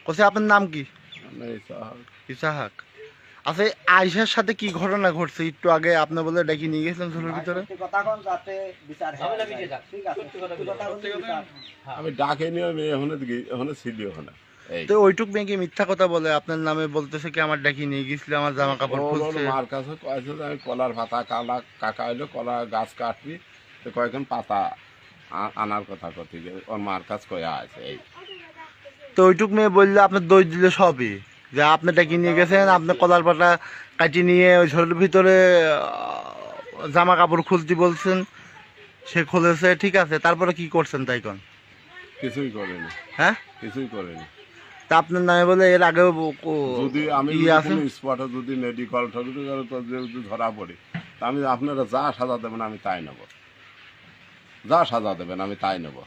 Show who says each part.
Speaker 1: Kose আপনার নাম কি?
Speaker 2: ইসাহাক।
Speaker 1: ইসাহাক। আচ্ছা আয়েশার সাথে কি ঘটনা ঘটছে একটু আগে আপনি বলে ডেকে নিয়ে গেছিলেন ঝোলের ভিতরে?
Speaker 2: আমি ডাকে নিয়ে মেয়ে ওখানে ছিল ওখানে।
Speaker 1: তো ওইটুক মেয়েকে মিথ্যা কথা বলে আপনার নামে বলতেছে কি আমার ডাকি নিয়ে গেছিল, আমার জামা কাপড় খুলছে।
Speaker 2: মার কাছে কয়েছে যে আমি কলার পাতা কাকা হইলো কলার গাছ কাটবি, তো কয়েকজন পাতা আনার কথা কথি ওর মার কাছে কয়া আছে। এই
Speaker 1: তো ওইটুক মেয়ে বললে আপনার দই দিলে সবই, যে আপনি ডাকি নিয়ে গেছেন, আপনি কলার পাতা কাটি নিয়ে ওই ঝোলের ভিতরে জামা কাপড় খুলতে বলছেন, সে খুলেছে, ঠিক আছে, তারপরে কি করছেন তাই কোন?
Speaker 2: কিছুই করেনি।
Speaker 1: হ্যাঁ
Speaker 2: কিছুই করেনি।
Speaker 1: তা আপনার নামে বলে এর আগেও
Speaker 2: যদি আমি
Speaker 1: আছে
Speaker 2: স্পটে যদি মেডিকেল যদি ধরা পড়ি, তা আমি আপনারা যা সাজা দেবেন আমি তাই নেব, যা সাজা দেবেন আমি তাই নেব।